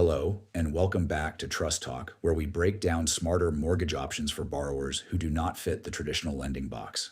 Hello, and welcome back to Trust Talk, where we break down smarter mortgage options for borrowers who do not fit the traditional lending box.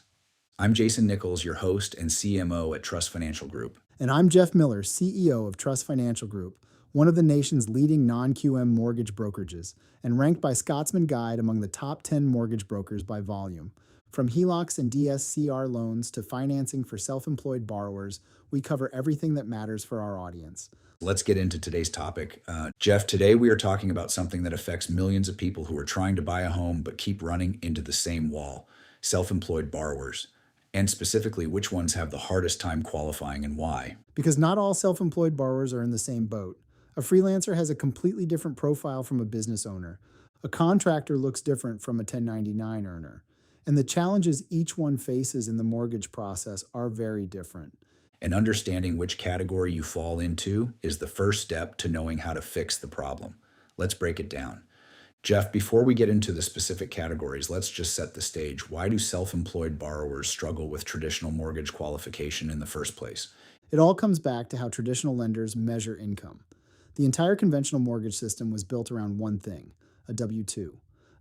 I'm Jason Nichols, your host and CMO at Truss Financial Group. And I'm Jeff Miller, CEO of Truss Financial Group, one of the nation's leading non-QM mortgage brokerages, and ranked by Scotsman Guide among the top 10 mortgage brokers by volume. From HELOCs and DSCR loans to financing for self-employed borrowers, we cover everything that matters for our audience. Let's get into today's topic. Jeff, today we are talking about something that affects millions of people who are trying to buy a home but keep running into the same wall: self-employed borrowers. And specifically, which ones have the hardest time qualifying and why? Because not all self-employed borrowers are in the same boat. A freelancer has a completely different profile from a business owner. A contractor looks different from a 1099 earner. And the challenges each one faces in the mortgage process are very different. And understanding which category you fall into is the first step to knowing how to fix the problem. Let's break it down. Jeff, before we get into the specific categories, let's just set the stage. Why do self-employed borrowers struggle with traditional mortgage qualification in the first place? It all comes back to how traditional lenders measure income. The entire conventional mortgage system was built around one thing: a W-2.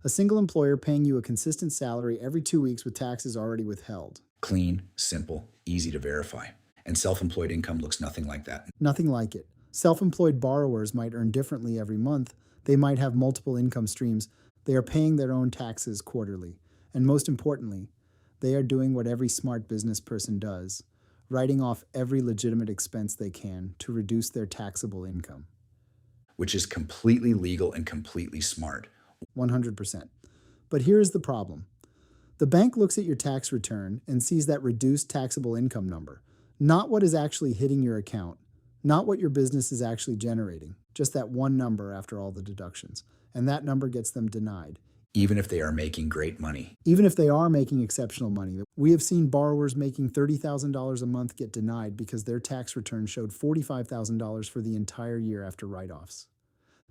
A single employer paying you a consistent salary every 2 weeks with taxes already withheld. Clean, simple, easy to verify. And self-employed income looks nothing like that. Nothing like it. Self-employed borrowers might earn differently every month. They might have multiple income streams. They are paying their own taxes quarterly. And most importantly, they are doing what every smart business person does: writing off every legitimate expense they can to reduce their taxable income. Which is completely legal and completely smart. 100%. But here is the problem. The bank looks at your tax return and sees that reduced taxable income number, not what is actually hitting your account, not what your business is actually generating, just that one number after all the deductions. And that number gets them denied. Even if they are making great money. Even if they are making exceptional money. We have seen borrowers making $30,000 a month get denied because their tax return showed $45,000 for the entire year after write-offs.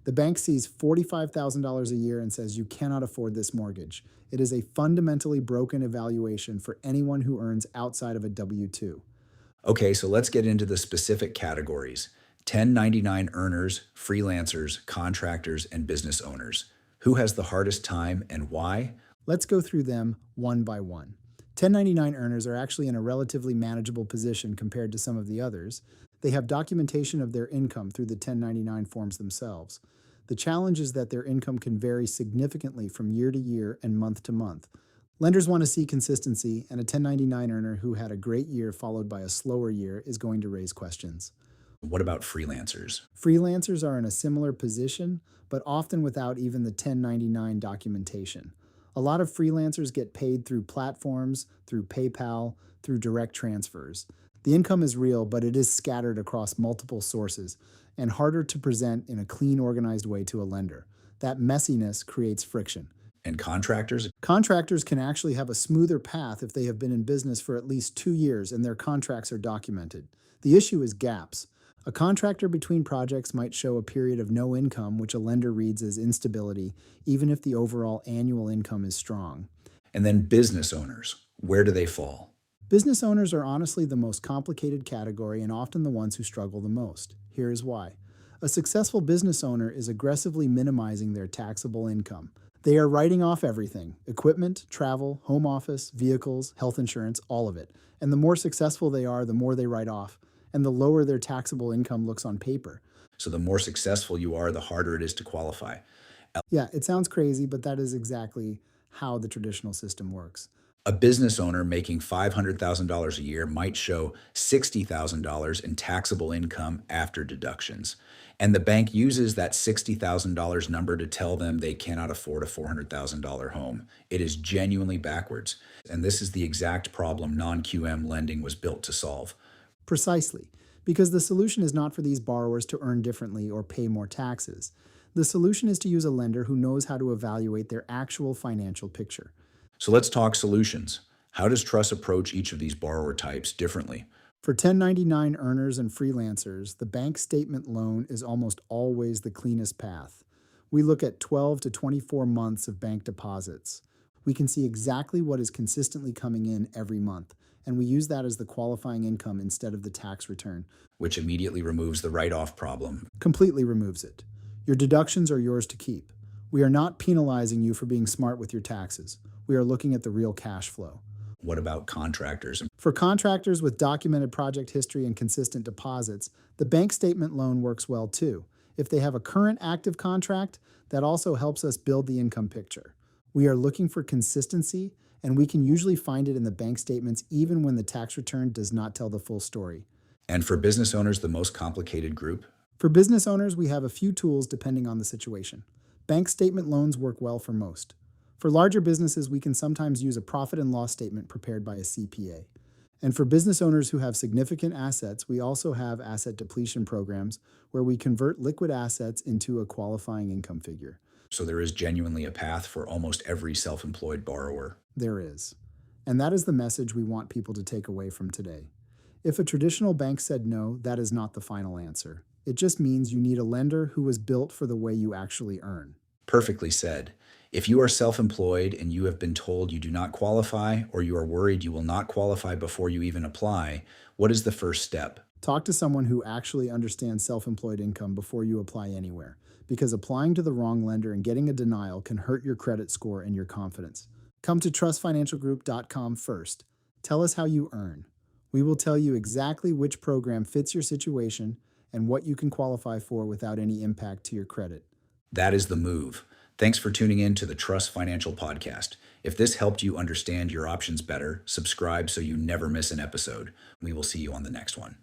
The bank sees $45,000 a year and says you cannot afford this mortgage. It is a fundamentally broken evaluation for anyone who earns outside of a W-2. Okay, so let's get into the specific categories: 1099 earners, freelancers, contractors, and business owners. Who has the hardest time and why? Let's go through them one by one. 1099 earners are actually in a relatively manageable position compared to some of the others. They have documentation of their income through the 1099 forms themselves. The challenge is that their income can vary significantly from year to year and month to month. Lenders want to see consistency, and a 1099 earner who had a great year followed by a slower year is going to raise questions. What about freelancers? Freelancers are in a similar position, but often without even the 1099 documentation. A lot of freelancers get paid through platforms, through PayPal, through direct transfers. The income is real, but it is scattered across multiple sources and harder to present in a clean, organized way to a lender. That messiness creates friction. And contractors? Contractors can actually have a smoother path if they have been in business for at least 2 years and their contracts are documented. The issue is gaps. A contractor between projects might show a period of no income, which a lender reads as instability, even if the overall annual income is strong. And then business owners. Where do they fall? Business owners are honestly the most complicated category and often the ones who struggle the most. Here is why. A successful business owner is aggressively minimizing their taxable income. They are writing off everything: equipment, travel, home office, vehicles, health insurance, all of it. And the more successful they are, the more they write off, and the lower their taxable income looks on paper. So the more successful you are, the harder it is to qualify. Yeah, it sounds crazy, but that is exactly how the traditional system works. A business owner making $500,000 a year might show $60,000 in taxable income after deductions. And the bank uses that $60,000 number to tell them they cannot afford a $400,000 home. It is genuinely backwards. And this is the exact problem non-QM lending was built to solve. Precisely, because the solution is not for these borrowers to earn differently or pay more taxes. The solution is to use a lender who knows how to evaluate their actual financial picture. So let's talk solutions. How does Truss approach each of these borrower types differently? For 1099 earners and freelancers, the bank statement loan is almost always the cleanest path. We look at 12 to 24 months of bank deposits. We can see exactly what is consistently coming in every month, and we use that as the qualifying income instead of the tax return. Which immediately removes the write-off problem. Completely removes it. Your deductions are yours to keep. We are not penalizing you for being smart with your taxes. We are looking at the real cash flow. What about contractors? For contractors with documented project history and consistent deposits, the bank statement loan works well too. If they have a current active contract, that also helps us build the income picture. We are looking for consistency, and we can usually find it in the bank statements even when the tax return does not tell the full story. And for business owners, the most complicated group? For business owners, we have a few tools depending on the situation. Bank statement loans work well for most. For larger businesses, we can sometimes use a profit and loss statement prepared by a CPA. And for business owners who have significant assets, we also have asset depletion programs where we convert liquid assets into a qualifying income figure. So there is genuinely a path for almost every self-employed borrower. There is. And that is the message we want people to take away from today. If a traditional bank said no, that is not the final answer. It just means you need a lender who was built for the way you actually earn. Perfectly said. If you are self-employed and you have been told you do not qualify, or you are worried you will not qualify before you even apply, what is the first step? Talk to someone who actually understands self-employed income before you apply anywhere, because applying to the wrong lender and getting a denial can hurt your credit score and your confidence. Come to trustfinancialgroup.com first. Tell us how you earn. We will tell you exactly which program fits your situation and what you can qualify for without any impact to your credit. That is the move. Thanks for tuning in to the Truss Financial Podcast. If this helped you understand your options better, subscribe so you never miss an episode. We will see you on the next one.